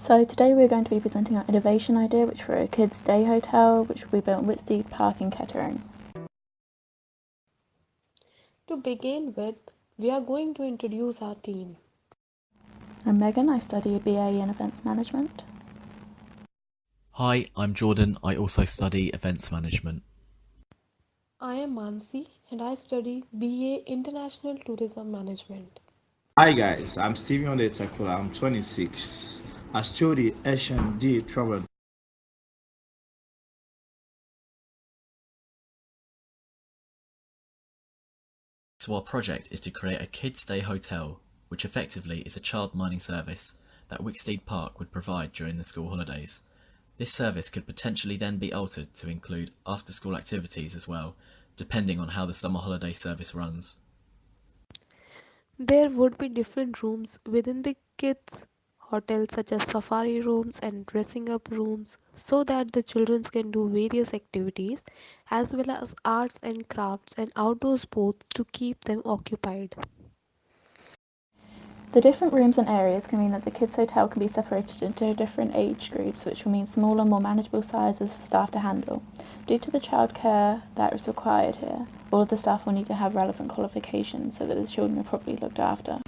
So today we're going to be presenting our innovation idea, which for a kids' day hotel, which will be built in Wicksteed Park in Kettering. To begin with, we are going to introduce our team. I'm Megan, I study a BA in Events Management. Hi, I'm Jordan. I also study Events Management. I am Mansi and I study BA International Tourism Management. Hi guys, I'm Steven Odetakula. I'm 26. I study Asian D travel. So our project is to create a kids' day hotel, which effectively is a child mining service that Wicksteed Park would provide during the school holidays. This service could potentially then be altered to include after-school activities as well, depending on how the summer holiday service runs. There would be different rooms within the kids' hotel, such as safari rooms and dressing up rooms, so that the children can do various activities as well as arts and crafts and outdoor sports to keep them occupied. The different rooms and areas can mean that the kids' hotel can be separated into different age groups, which will mean smaller, more manageable sizes for staff to handle. Due to the childcare that is required here, all of the staff will need to have relevant qualifications so that the children are properly looked after.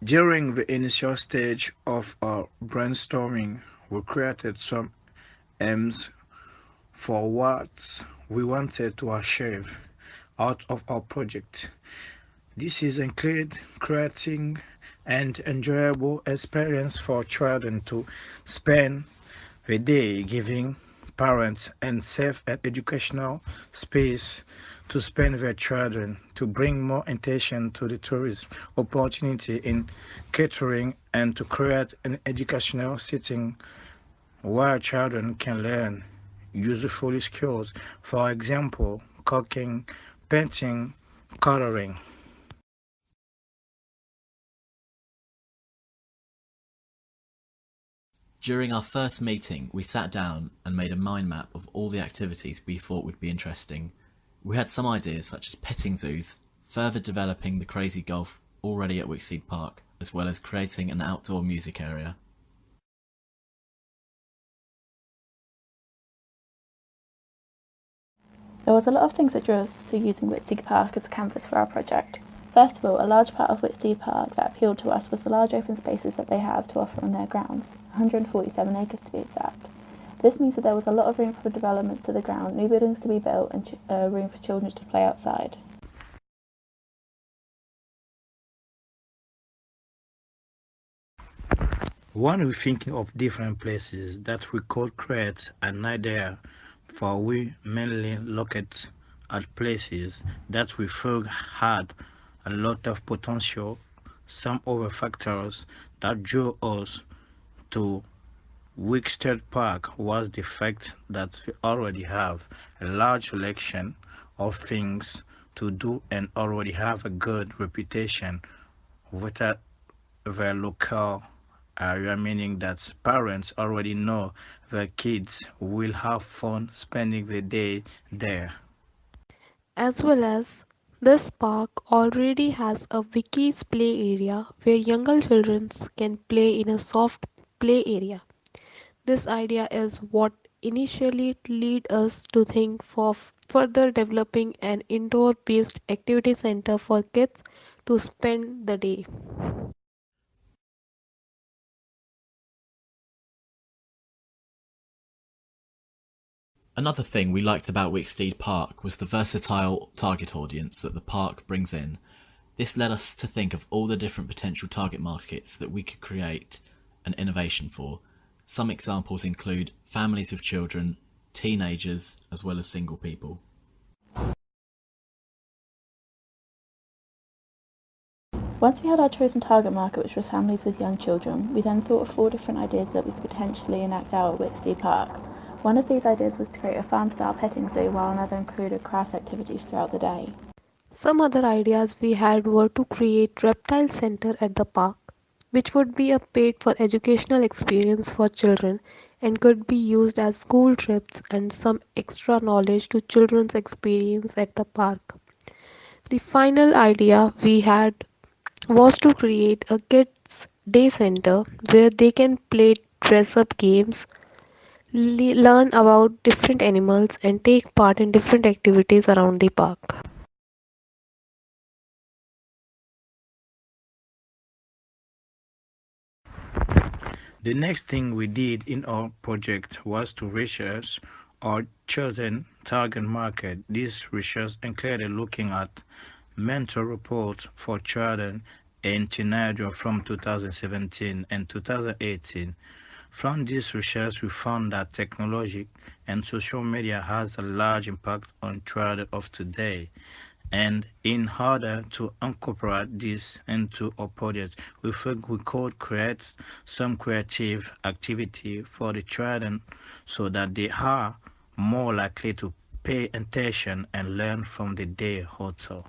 During the initial stage of our brainstorming, we created some aims for what we wanted to achieve out of our project. This is include creating an enjoyable experience for children to spend the day, giving parents and safe and educational space to spend their children, to bring more attention to the tourism opportunity in catering, and to create an educational setting where children can learn useful skills, for example, cooking, painting, coloring. During our first meeting, we sat down and made a mind map of all the activities we thought would be interesting. We had some ideas such as petting zoos, further developing the crazy golf already at Wicksteed Park, as well as creating an outdoor music area. There was a lot of things that drew us to using Wicksteed Park as a canvas for our project. First of all, a large part of Wicksteed Park that appealed to us was the large open spaces that they have to offer on their grounds, 147 acres to be exact. This means that there was a lot of room for developments to the ground, new buildings to be built, and room for children to play outside. When we thinking of different places that we could create an idea for, we mainly looked at places that we felt had a lot of potential. Some other factors that drew us to Wickstead Park was the fact that we already have a large selection of things to do and already have a good reputation with the local area, meaning that parents already know their kids will have fun spending the day there. As well as, this park already has a Wiki's play area where younger children can play in a soft play area. This idea is what initially led us to think of further developing an indoor-based activity center for kids to spend the day. Another thing we liked about Wicksteed Park was the versatile target audience that the park brings in. This led us to think of all the different potential target markets that we could create an innovation for. Some examples include families with children, teenagers, as well as single people. Once we had our chosen target market, which was families with young children, we then thought of 4 different ideas that we could potentially enact out at Wicksteed Park. One of these ideas was to create a farm-style petting zoo, while another included craft activities throughout the day. Some other ideas we had were to create reptile center at the park, which would be a paid for educational experience for children and could be used as school trips and some extra knowledge to children's experience at the park. The final idea we had was to create a kids' day center where they can play dress up games, learn about different animals, and take part in different activities around the park. The next thing we did in our project was to research our chosen target market. This research included looking at mentor reports for children and teenagers from 2017 and 2018. From this research, we found that technology and social media has a large impact on children of today. And in order to incorporate this into our project, we think we could create some creative activity for the children so that they are more likely to pay attention and learn from the day also.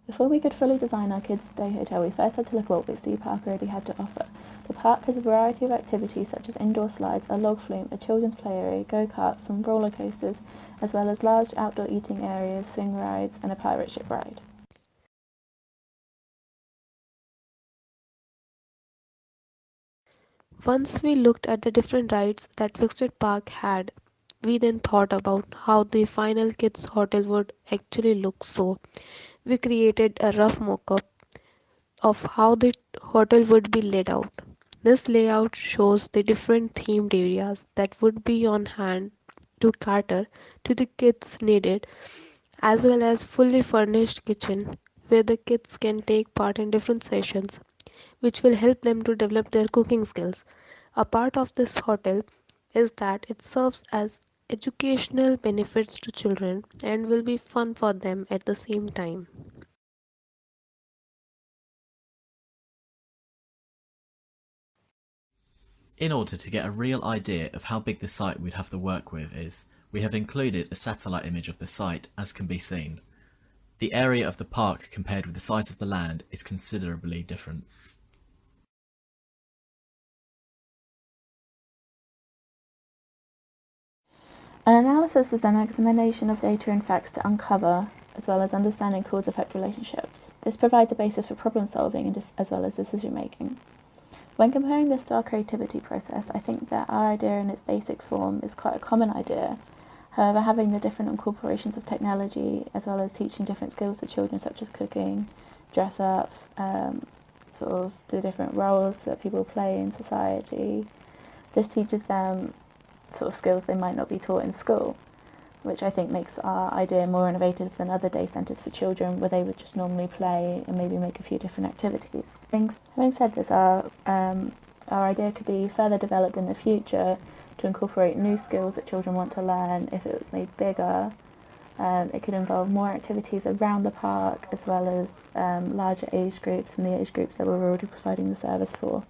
Before we could fully design our kids' day hotel, we first had to look at what Wicksteed Park already had to offer. The park has a variety of activities such as indoor slides, a log flume, a children's play area, go-karts, some roller coasters, as well as large outdoor eating areas, swing rides, and a pirate ship ride. Once we looked at the different rides that Wicksteed Park had, we then thought about how the final kids' hotel would actually look. So, we created a rough mock-up of how the hotel would be laid out. This layout shows the different themed areas that would be on hand to cater to the kids' needed, as well as fully furnished kitchen where the kids can take part in different sessions which will help them to develop their cooking skills. A part of this hotel is that it serves as educational benefits to children and will be fun for them at the same time. In order to get a real idea of how big the site we'd have to work with is, we have included a satellite image of the site as can be seen. The area of the park compared with the size of the land is considerably different. An analysis is an examination of data and facts to uncover, as well as understanding cause-effect relationships. This provides a basis for problem solving and as well as decision making. When comparing this to our creativity process, I think that our idea in its basic form is quite a common idea. However, having the different incorporations of technology, as well as teaching different skills to children such as cooking, dress up, sort of the different roles that people play in society, this teaches them sort of skills they might not be taught in school, which I think makes our idea more innovative than other day centres for children where they would just normally play and maybe make a few different activities. Having said this, our idea could be further developed in the future to incorporate new skills that children want to learn if it was made bigger. It could involve more activities around the park as well as larger age groups and the age groups that we're already providing the service for.